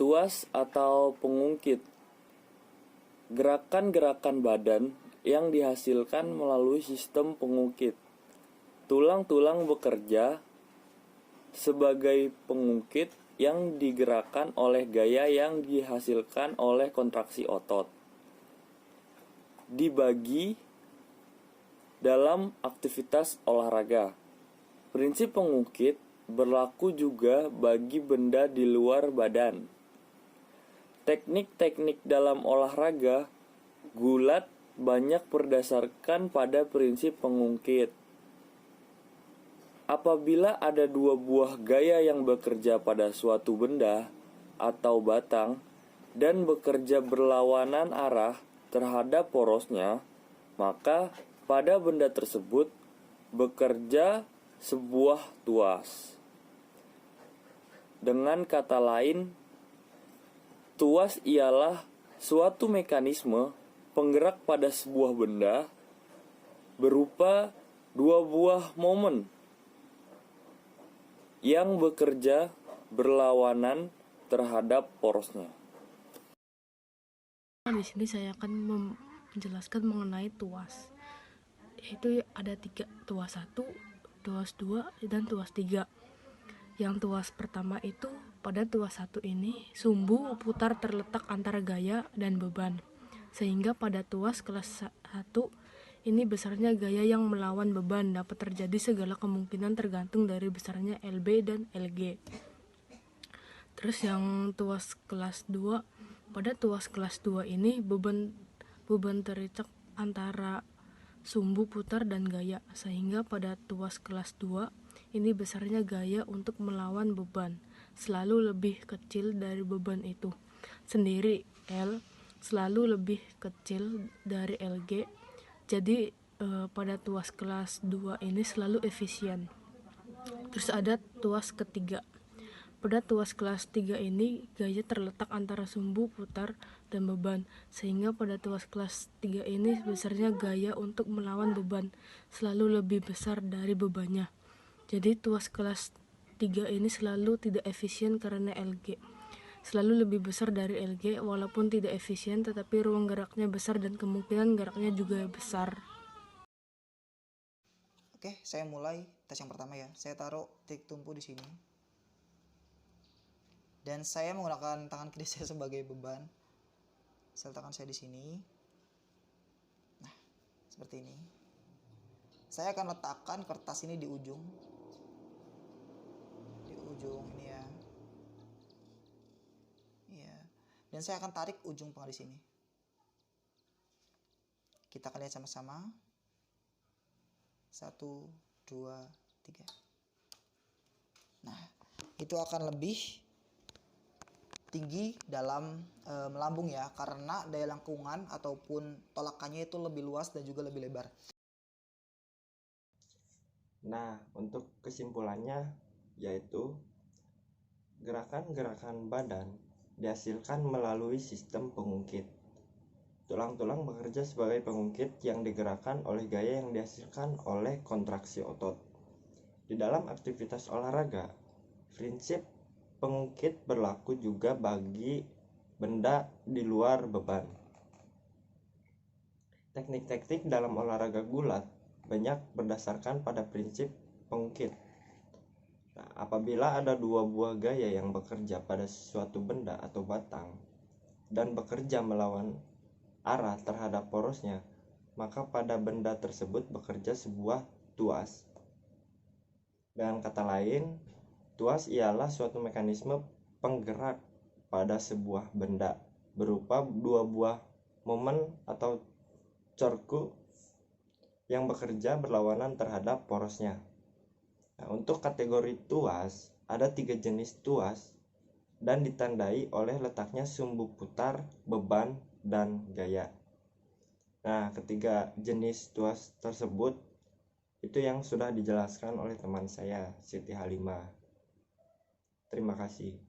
Tuas atau pengungkit, gerakan-gerakan badan yang dihasilkan melalui sistem pengungkit. Tulang-tulang bekerja sebagai pengungkit yang digerakkan oleh gaya yang dihasilkan oleh kontraksi otot. Dibagi dalam aktivitas olahraga. Prinsip pengungkit berlaku juga bagi benda di luar badan. Teknik-teknik dalam olahraga gulat banyak berdasarkan pada prinsip pengungkit. Apabila ada dua buah gaya yang bekerja pada suatu benda atau batang dan bekerja berlawanan arah terhadap porosnya, maka pada benda tersebut bekerja sebuah tuas. Dengan kata lain, tuas ialah suatu mekanisme penggerak pada sebuah benda berupa dua buah momen yang bekerja berlawanan terhadap porosnya. Di sini saya akan menjelaskan mengenai tuas. Yaitu ada 3, tuas 1, tuas 2, dan tuas 3. Yang tuas pertama itu, pada tuas 1 ini sumbu putar terletak antara gaya dan beban. Sehingga pada tuas kelas 1 ini besarnya gaya yang melawan beban dapat terjadi segala kemungkinan tergantung dari besarnya LB dan LG. Terus yang tuas kelas 2, pada tuas kelas 2 ini beban terikat antara sumbu putar dan gaya, sehingga pada tuas kelas 2 ini besarnya gaya untuk melawan beban selalu lebih kecil dari beban itu sendiri. L selalu lebih kecil dari LG. Jadi pada tuas kelas 2 ini selalu efisien. Terus ada tuas ketiga. Pada tuas kelas 3 ini gaya terletak antara sumbu putar dan beban, sehingga pada tuas kelas 3 ini besarnya gaya untuk melawan beban selalu lebih besar dari bebannya. Jadi tuas kelas 3 ini selalu tidak efisien karena LG selalu lebih besar dari LG, walaupun tidak efisien tetapi ruang geraknya besar dan kemungkinan geraknya juga besar. Oke, saya mulai tes yang pertama ya. Saya taruh titik tumpu di sini. Dan saya menggunakan tangan kiri saya sebagai beban. Saya letakkan saya di sini. Nah, seperti ini. Saya akan letakkan kertas ini di ujung. Di ujung ini ya. Iya. Dan saya akan tarik ujung penggal di sini. Kita akan lihat sama-sama. 1, 2, 3. Nah, itu akan lebih tinggi dalam melambung ya, karena daya lengkungan ataupun tolakannya itu lebih luas dan juga lebih lebar. Nah, untuk kesimpulannya yaitu gerakan-gerakan badan dihasilkan melalui sistem pengungkit. Tulang-tulang bekerja sebagai pengungkit yang digerakkan oleh gaya yang dihasilkan oleh kontraksi otot. Di dalam aktivitas olahraga, prinsip pengungkit berlaku juga bagi benda di luar beban. Teknik-teknik dalam olahraga gulat banyak berdasarkan pada prinsip pengungkit. Nah, apabila ada dua buah gaya yang bekerja pada suatu benda atau batang dan bekerja melawan arah terhadap porosnya, maka pada benda tersebut bekerja sebuah tuas. Dengan kata lain, tuas ialah suatu mekanisme penggerak pada sebuah benda berupa dua buah momen atau corku yang bekerja berlawanan terhadap porosnya. Nah, untuk kategori tuas, ada 3 jenis tuas dan ditandai oleh letaknya sumbu putar, beban, dan gaya. Nah, ketiga jenis tuas tersebut itu yang sudah dijelaskan oleh teman saya, Siti Halimah. Terima kasih.